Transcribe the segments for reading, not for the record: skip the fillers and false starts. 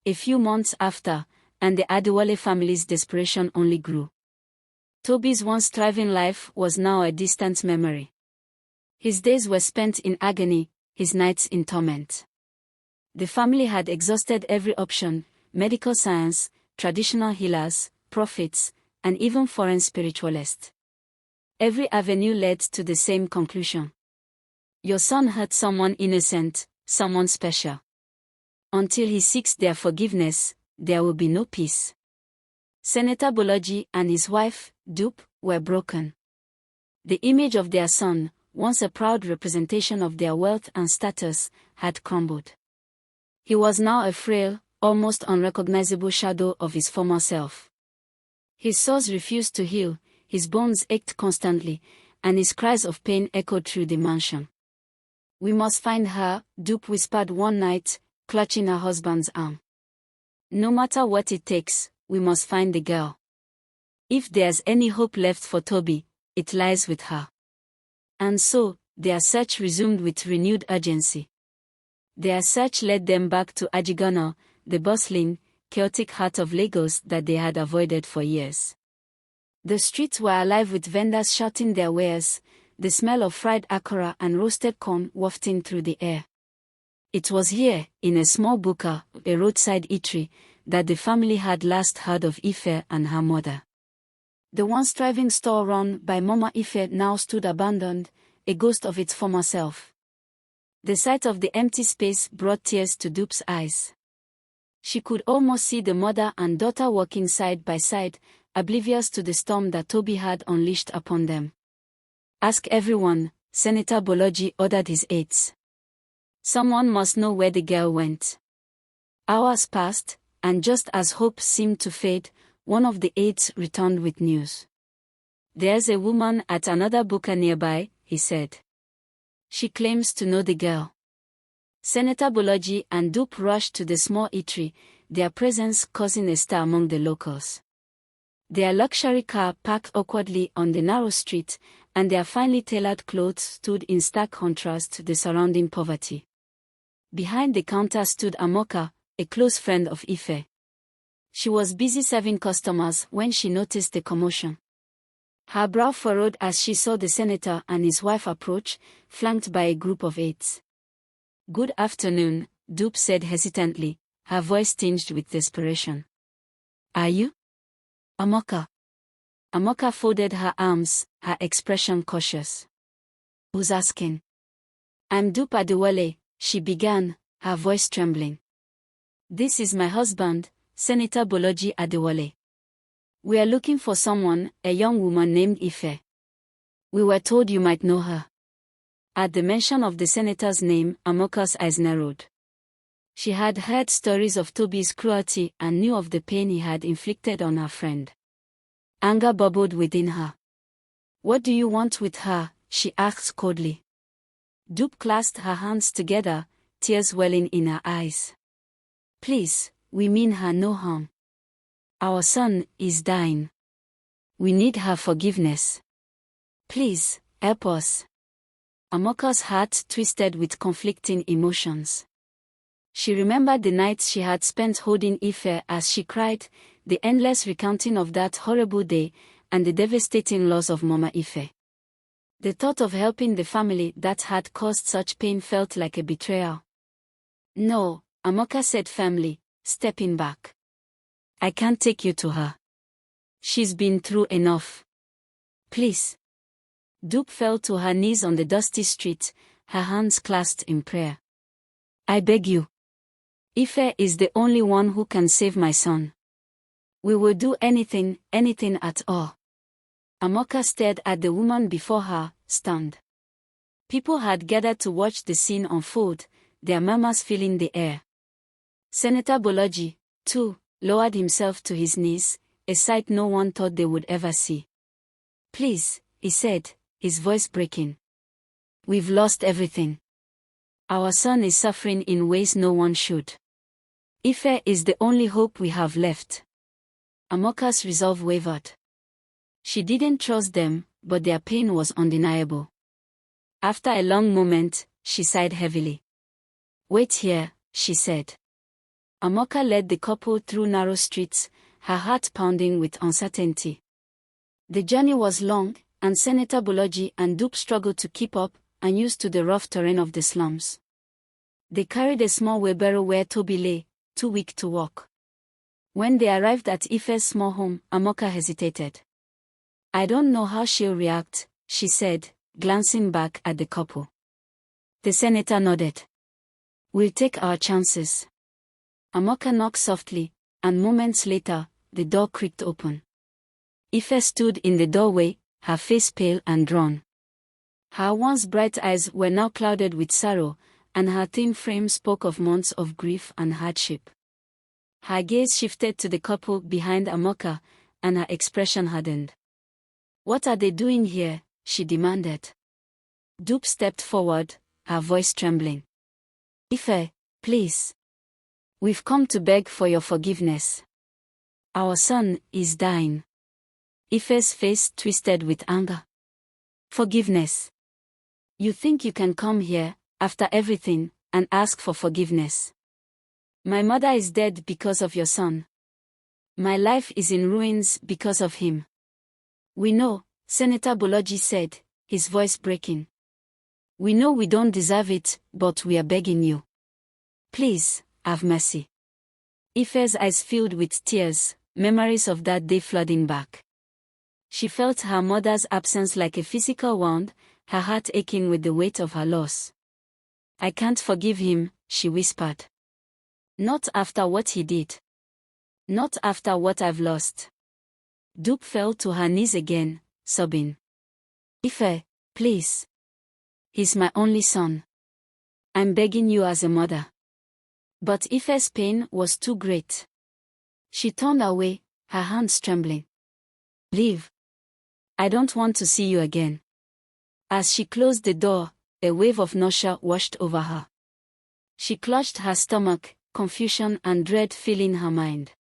A few months after, and the Adewale family's desperation only grew. Toby's once thriving life was now a distant memory. His days were spent in agony, his nights in torment. The family had exhausted every option: medical science, traditional healers, prophets, and even foreign spiritualists. Every avenue led to the same conclusion. Your son hurt someone innocent, someone special. Until he seeks their forgiveness, there will be no peace. Senator Bolaji and his wife, Dupe, were broken. The image of their son, once a proud representation of their wealth and status, had crumbled. He was now a frail, almost unrecognizable shadow of his former self. His sores refused to heal, his bones ached constantly, and his cries of pain echoed through the mansion. "We must find her," Dupe whispered one night, clutching her husband's arm. "No matter what it takes, we must find the girl. If there's any hope left for Toby, it lies with her." And so, their search resumed with renewed urgency. Their search led them back to Ajigana, the bustling, chaotic heart of Lagos that they had avoided for years. The streets were alive with vendors shouting their wares, the smell of fried akara and roasted corn wafting through the air. It was here, in a small buka, a roadside eatery, that the family had last heard of Ife and her mother. The once thriving store run by Mama Ife now stood abandoned, a ghost of its former self. The sight of the empty space brought tears to Dupe's eyes. She could almost see the mother and daughter walking side by side, oblivious to the storm that Toby had unleashed upon them. "Ask everyone," Senator Bolaji ordered his aides. "Someone must know where the girl went." Hours passed, and just as hope seemed to fade, one of the aides returned with news. "There's a woman at another buka nearby," he said. "She claims to know the girl." Senator Bolaji and Dupe rushed to the small eatery, their presence causing a stir among the locals. Their luxury car parked awkwardly on the narrow street, and their finely tailored clothes stood in stark contrast to the surrounding poverty. Behind the counter stood Amoka, a close friend of Ife. She was busy serving customers when she noticed the commotion. Her brow furrowed as she saw the senator and his wife approach, flanked by a group of aides. "Good afternoon," Dupe said hesitantly, her voice tinged with desperation. "Are you Amoka?" Amoka folded her arms, her expression cautious. "Who's asking?" "I'm Dupe Adewale," she began, her voice trembling. "This is my husband, Senator Bolaji Adewale. We are looking for someone, a young woman named Ife. We were told you might know her." At the mention of the senator's name, Amoka's eyes narrowed. She had heard stories of Toby's cruelty and knew of the pain he had inflicted on her friend. Anger bubbled within her. "What do you want with her?" she asked coldly. Dupe clasped her hands together, tears welling in her eyes. "Please, we mean her no harm. Our son is dying. We need her forgiveness. Please, help us." Amoka's heart twisted with conflicting emotions. She remembered the nights she had spent holding Ife as she cried, the endless recounting of that horrible day, and the devastating loss of Mama Ife. The thought of helping the family that had caused such pain felt like a betrayal. "No," Amoka said firmly, stepping back. "I can't take you to her. She's been through enough. Please." Dupe fell to her knees on the dusty street, her hands clasped in prayer. "I beg you. Ife is the only one who can save my son. We will do anything, anything at all." Amoka stared at the woman before her, stunned. People had gathered to watch the scene unfold, their murmurs filling the air. Senator Bolaji, too, lowered himself to his knees, a sight no one thought they would ever see. "Please," he said, his voice breaking. "We've lost everything. Our son is suffering in ways no one should. Ife is the only hope we have left." Amoka's resolve wavered. She didn't trust them, but their pain was undeniable. After a long moment, she sighed heavily. "Wait here," she said. Amoka led the couple through narrow streets, her heart pounding with uncertainty. The journey was long, and Senator Bolaji and Dupe struggled to keep up, unused to the rough terrain of the slums. They carried a small wheelbarrow where Toby lay, too weak to walk. When they arrived at Ife's small home, Amoka hesitated. "I don't know how she'll react," she said, glancing back at the couple. The senator nodded. "We'll take our chances." Amoka knocked softly, and moments later, the door creaked open. Ife stood in the doorway, her face pale and drawn. Her once bright eyes were now clouded with sorrow, and her thin frame spoke of months of grief and hardship. Her gaze shifted to the couple behind Amoka, and her expression hardened. "What are they doing here?" she demanded. Dupe stepped forward, her voice trembling. "Ife, please. We've come to beg for your forgiveness. Our son is dying." Ife's face twisted with anger. "Forgiveness? You think you can come here, after everything, and ask for forgiveness? My mother is dead because of your son. My life is in ruins because of him." "We know," Senator Bolaji said, his voice breaking. "We know we don't deserve it, but we are begging you. Please, have mercy." Ife's eyes filled with tears, memories of that day flooding back. She felt her mother's absence like a physical wound, her heart aching with the weight of her loss. "I can't forgive him," she whispered. "Not after what he did. Not after what I've lost." Dupe fell to her knees again, sobbing. "Ife, please. He's my only son. I'm begging you as a mother." But Ife's pain was too great. She turned away, her hands trembling. "Leave. I don't want to see you again." As she closed the door, a wave of nausea washed over her. She clutched her stomach, confusion and dread filling her mind.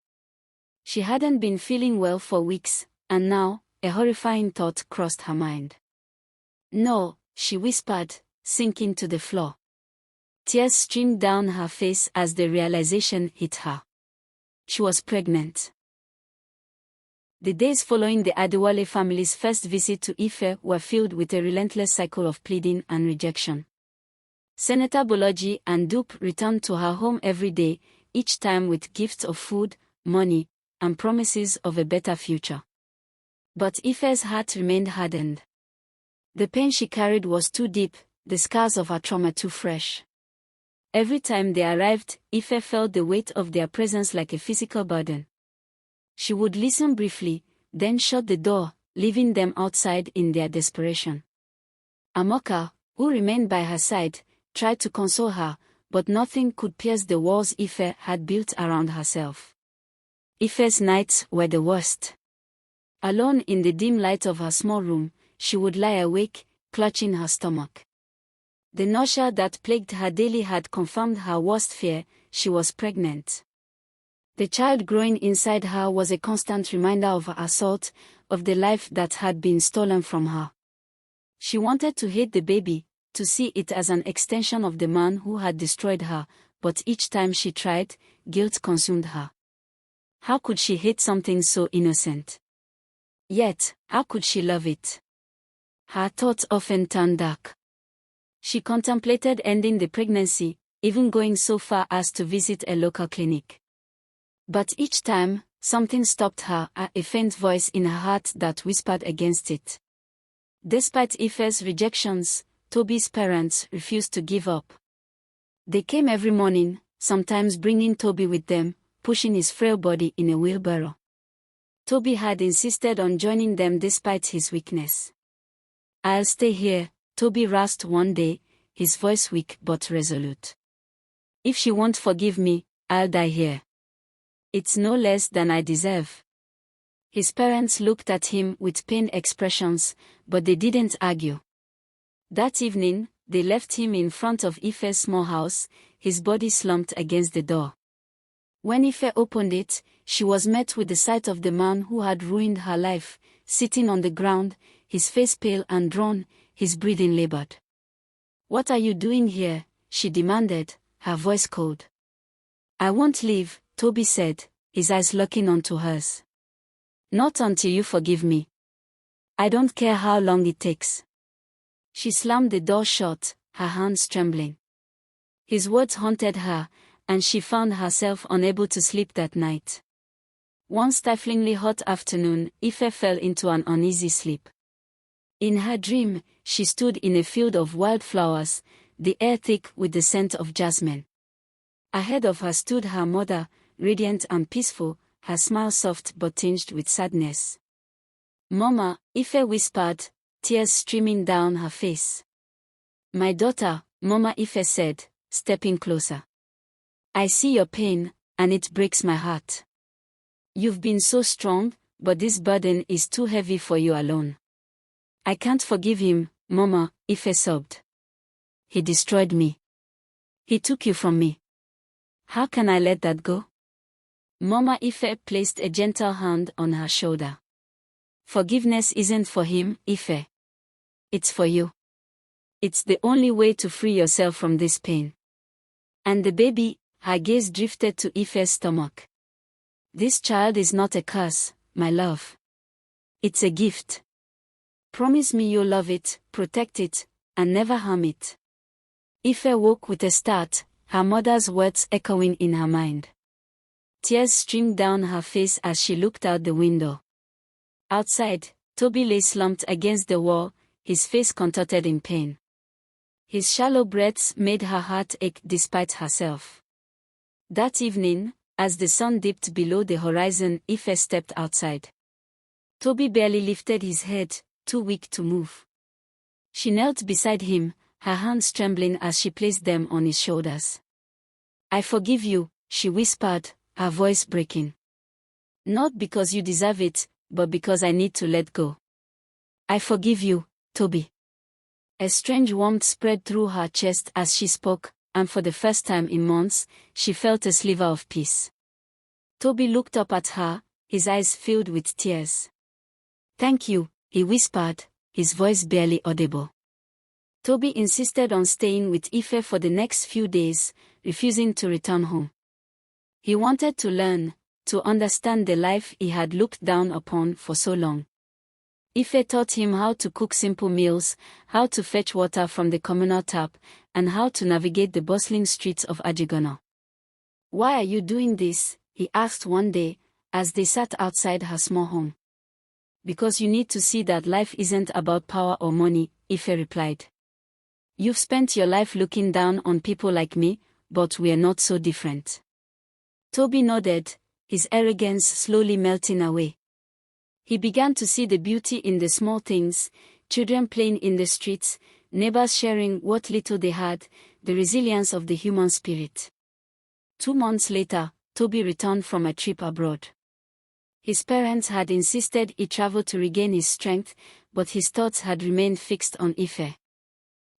She hadn't been feeling well for weeks, and now, a horrifying thought crossed her mind. "No," she whispered, sinking to the floor. Tears streamed down her face as the realization hit her. She was pregnant. The days following the Adewale family's first visit to Ife were filled with a relentless cycle of pleading and rejection. Senator Bolaji and Dupe returned to her home every day, each time with gifts of food, money, and promises of a better future. But Ife's heart remained hardened. The pain she carried was too deep, the scars of her trauma too fresh. Every time they arrived, Ife felt the weight of their presence like a physical burden. She would listen briefly, then shut the door, leaving them outside in their desperation. Amoka, who remained by her side, tried to console her, but nothing could pierce the walls Ife had built around herself. Ife's nights were the worst. Alone in the dim light of her small room, she would lie awake, clutching her stomach. The nausea that plagued her daily had confirmed her worst fear: she was pregnant. The child growing inside her was a constant reminder of her assault, of the life that had been stolen from her. She wanted to hate the baby, to see it as an extension of the man who had destroyed her, but each time she tried, guilt consumed her. How could she hate something so innocent? Yet, how could she love it? Her thoughts often turned dark. She contemplated ending the pregnancy, even going so far as to visit a local clinic. But each time, something stopped her, a faint voice in her heart that whispered against it. Despite Ife's rejections, Toby's parents refused to give up. They came every morning, sometimes bringing Toby with them, pushing his frail body in a wheelbarrow. Toby had insisted on joining them despite his weakness. "I'll stay here," Toby rasped one day, his voice weak but resolute. "If she won't forgive me, I'll die here. It's no less than I deserve." His parents looked at him with pained expressions, but they didn't argue. That evening, they left him in front of Ife's small house, his body slumped against the door. When Ife opened it, she was met with the sight of the man who had ruined her life, sitting on the ground, his face pale and drawn, his breathing labored. "What are you doing here?" she demanded, her voice cold. "I won't leave," Toby said, his eyes locking onto hers. Not until you forgive me. I don't care how long it takes. She slammed the door shut, her hands trembling. His words haunted her, and she found herself unable to sleep that night. One stiflingly hot afternoon, Ife fell into an uneasy sleep. In her dream, she stood in a field of wildflowers, the air thick with the scent of jasmine. Ahead of her stood her mother, radiant and peaceful, her smile soft but tinged with sadness. "Mama," Ife whispered, tears streaming down her face. "My daughter," Mama Ife said, stepping closer. "I see your pain, and it breaks my heart. You've been so strong, but this burden is too heavy for you alone." "I can't forgive him, Mama," Ife sobbed. "He destroyed me. He took you from me. How can I let that go?" Mama Ife placed a gentle hand on her shoulder. "Forgiveness isn't for him, Ife. It's for you. It's the only way to free yourself from this pain." And the baby, her gaze drifted to Ife's stomach. "This child is not a curse, my love. It's a gift. Promise me you'll love it, protect it, and never harm it." Ife woke with a start, her mother's words echoing in her mind. Tears streamed down her face as she looked out the window. Outside, Toby lay slumped against the wall, his face contorted in pain. His shallow breaths made her heart ache despite herself. That evening, as the sun dipped below the horizon, Ife stepped outside. Toby barely lifted his head, too weak to move. She knelt beside him, her hands trembling as she placed them on his shoulders. "I forgive you," she whispered, her voice breaking. "Not because you deserve it, but because I need to let go. I forgive you, Toby." A strange warmth spread through her chest as she spoke, and for the first time in months, she felt a sliver of peace. Toby looked up at her, his eyes filled with tears. "Thank you," he whispered, his voice barely audible. Toby insisted on staying with Ife for the next few days, refusing to return home. He wanted to learn, to understand the life he had looked down upon for so long. Ife taught him how to cook simple meals, how to fetch water from the communal tap, and how to navigate the bustling streets of Ajigono. "Why are you doing this?" he asked one day, as they sat outside her small home. "Because you need to see that life isn't about power or money," Ife replied. "You've spent your life looking down on people like me, but we're not so different." Toby nodded, his arrogance slowly melting away. He began to see the beauty in the small things, children playing in the streets, neighbors sharing what little they had, the resilience of the human spirit. 2 months later, Toby returned from a trip abroad. His parents had insisted he travel to regain his strength, but his thoughts had remained fixed on Ife.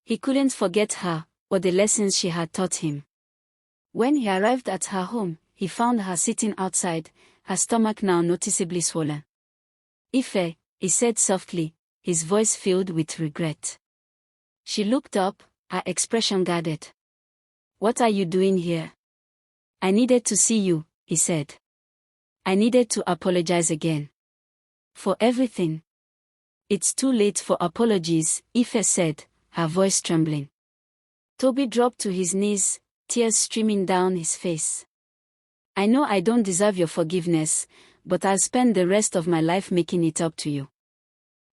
He couldn't forget her, or the lessons she had taught him. When he arrived at her home, he found her sitting outside, her stomach now noticeably swollen. "Ife," he said softly, his voice filled with regret. She looked up, her expression guarded. "What are you doing here?" "I needed to see you," he said. "I needed to apologize again. For everything." "It's too late for apologies," Ife said, her voice trembling. Toby dropped to his knees, tears streaming down his face. "I know I don't deserve your forgiveness, but I'll spend the rest of my life making it up to you.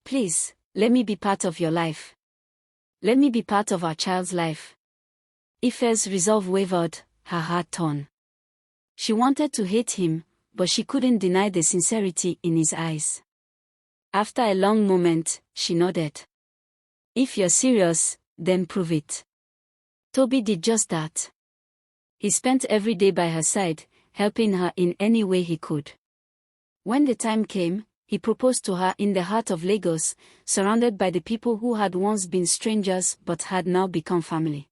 Please, let me be part of your life. Let me be part of our child's life." Ife's resolve wavered, her heart torn. She wanted to hate him, but she couldn't deny the sincerity in his eyes. After a long moment, she nodded. "If you're serious, then prove it." Toby did just that. He spent every day by her side, helping her in any way he could. When the time came, he proposed to her in the heart of Lagos, surrounded by the people who had once been strangers but had now become family.